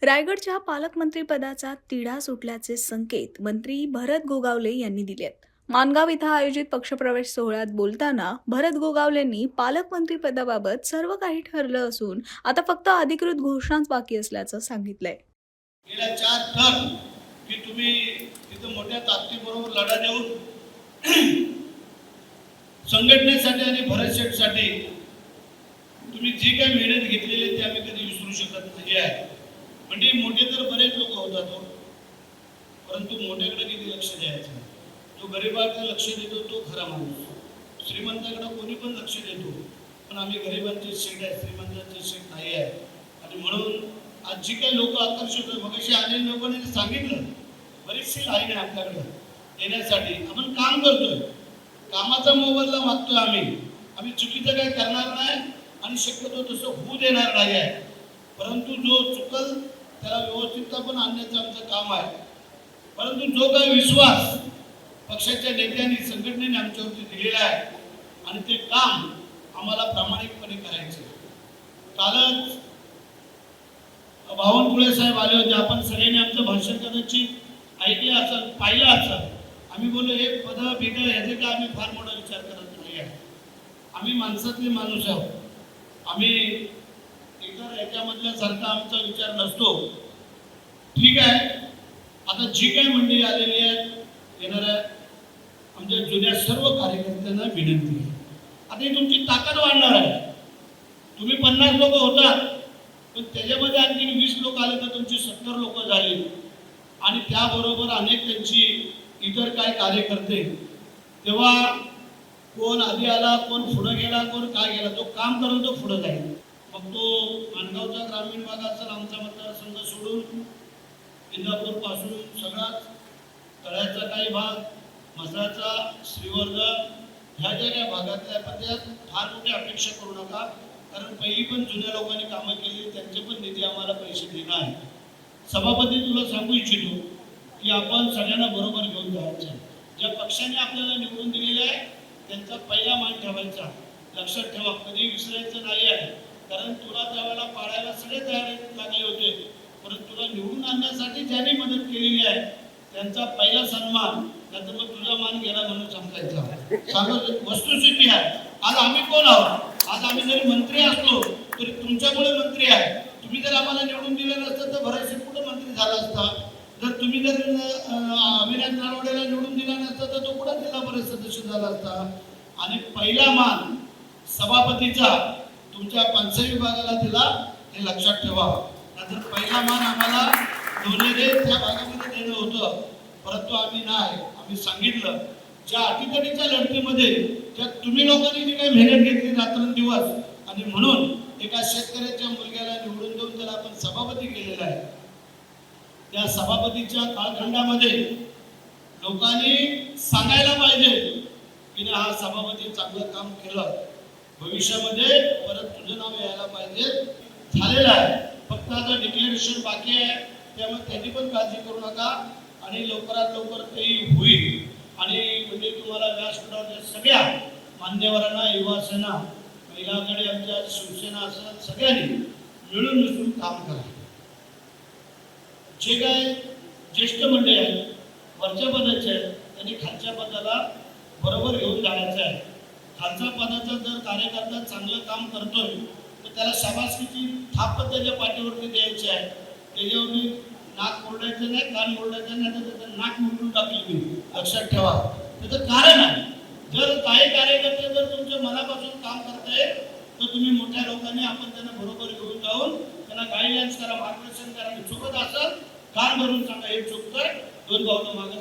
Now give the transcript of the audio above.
रायगडच्या पालकमंत्रीपदाचा तिढा सुटल्याचे संकेत मंत्री भरत गोगावले यांनी दिलेत. माणगाव इथं आयोजित पक्षप्रवेश सोहळ्यात बोलताना भरत गोगावलेंनी पालकमंत्रीपदाबाबत सर्व काही ठरलं असून आता फक्त अधिकृत घोषणाच बाकी असल्याचं सांगितलंय. गेल्या 4 टर्म की तुम्ही तिथं मोठ्या ताकदीबरोबर लढा देऊन संघटनेसाठी आणि भरत शेठसाठी तुम्ही जी काही मेहनत घेतलेली ती आम्ही कधी विसरू शकत नाही आहे. म्हणजे मोठे तर बरेच लोक होतात हो, परंतु मोठ्याकडे किती लक्ष द्यायचं. जो गरिबाकडे लक्ष देतो तो खरा माणूस. श्रीमंताकडे कोणी पण लक्ष देतो, पण आम्ही गरिबांचे शेठ आहे, श्रीमंतांचे शेठ नाही आहे. आणि म्हणून आज जी काही लोक आकर्षित होतात, मग अशी आलेल्या लोकांनी सांगितलं बरीचशी लाईन आहे आपल्याकडे येण्यासाठी. आपण काम करतोय, कामाचा मोबदला मागतोय. आम्ही चुकीचं काही करणार नाही आणि शक्यतो तसं होऊ देणार नाही आहे. परंतु जो चुकल त्याला व्यवस्थितता पण आणण्याचं आमचं काम आहे. परंतु जो काही विश्वास पक्षाच्या नेत्यांनी संघटनेने आमच्यावरती दिलेला आहे आणि ते काम आम्हाला प्रामाणिकपणे करायचं. कालच बावनकुळे साहेब आले होते. आपण सगळ्यांनी आमचं भाषण कदाचित ऐकलं असेल, पाहिलं असेल. आम्ही बोललो हे पद बिद ह्याचे काय आम्ही फार मोठा विचार करत नाही आहे. आम्ही माणसातले माणूस आहोत. आम्ही इतर याच्यामधल्या सारखा आमचा विचार नसतो. ठीक आहे, आता जी काही मंडळी आलेली आहे येणाऱ्या आमच्या जुन्या सर्व कार्यकर्त्यांना विनंती आहे, आता ही तुमची ताकद वाढणार आहे. तुम्ही 50 लोक होतात, पण त्याच्यामध्ये आणखी 20 लोक आले तर तुमची 70 लोक झाली. आणि त्याबरोबर अनेक त्यांची इतर काय कार्यकर्ते. तेव्हा कोण आधी आला, कोण पुढे गेला, कोण काय गेला, तो काम करून तो पुढे जाईल. मग तो माणगावचा ग्रामीण भाग असेल, आमचा मतदारसंघ सोडून इंदापूर पासून सगळाच तळ्याचा काही भाग, म्हसाचा, श्रीवर्धन ह्या ज्या काही भागातल्या, पण त्यात फार मोठी अपेक्षा करू नका. कारण पहिली पण जुन्या लोकांनी कामं केली, त्यांचे पण निधी आम्हाला पैसे देणार आहे. सभापती, तुला सांगू इच्छितो की आपण सगळ्यांना बरोबर घेऊन जायचं. ज्या पक्षाने आपल्याला निवडून दिलेलं आहे त्यांचा पहिला मान ठेवायचा. लक्षात ठेवा, कधी विसरायचं नाही आहे. कारण तुला त्यावेळेला पाडायला सगळे तयार लागले होते, परंतु तुला निवडून आणण्यासाठी ज्यांनी मदत केलेली आहे त्यांचा पहिला सन्मान, नंतर मग तुझा मान गेला म्हणून समजायचा. सांगत वस्तुस्थिती आहे. आज आम्ही कोण आहोत? आज आम्ही जरी मंत्री असलो तरी तुमच्यामुळे मंत्री आहे. तुम्ही जर आम्हाला निवडून दिलं नसतं तर भरत शेठ कुठं मंत्री झाला असता. जर तुम्ही जर अविनाश नारवडेला निवडून दिला नसतं तर तो कुठं जिल्हा परिषद सदस्य झाला असता. आणि पहिला मान सभापतीचा तुमच्या पंचायत विभागाला दिला, हे लक्षात ठेवा. नंतर पहिला मान आम्हाला दोन्ही त्या भागामध्ये देणं होतं, परंतु आम्ही नाही. आम्ही सांगितलं ज्या अटीतटीच्या लढतीमध्ये ज्या तुम्ही लोकांनी जी काही मेहनत घेतली रात्रंदिवस, आणि म्हणून एका शेतकऱ्याच्या मुलग्याला निवडून देऊन त्याला आपण सभापती केलेला आहे. त्या सभापतीच्या कालखंडामध्ये लोकांनी सांगायला पाहिजे की हा सभापती चांगलं काम केलं, भविष्यामध्ये परत तुझं नाव यायला पाहिजे. झालेलं आहे, फक्त आता डिक्लेरेशन बाकी आहे. त्यामुळे त्याची पण काळजी करू नका आणि लवकरात लवकर ते होईल. आणि म्हणजे तुम्हाला व्यासपीठावर सगळ्या मान्यवरांना, युवासेना, महिला आघाडी, आमच्या शिवसेना असेल, सगळ्यांनी मिळून मिसळून काम करा. जे काय ज्येष्ठ मंडळी आहेत, वरच्या पदाचे आहेत, त्यांनी खालच्या पदाला बरोबर घेऊन जायचं आहे. खालच्या पदाचा जर कार्यकर्ता चांगलं काम करतोय तर त्याला शाबासकीची थाप त्याच्या पाठीवरती द्यायची आहे. त्याच्यावरती नाक मोडायचं नाही, कान मोडायचं नाही, तर त्याचं नाक मोडून टाकली मी. लक्षात ठेवा, त्याचं कारण आहे. जर काही कार्यकर्ते जर तुमच्या मनापासून काम करताय तर तुम्ही मोठ्या लोकांनी आपण त्यांना बरोबर घेऊन जाऊन त्यांना गाईडलाईन्स करा, मार्गदर्शन करा. चुकत असेल कान भरून सांगा हे चुकतंय, 2 पावलं मागे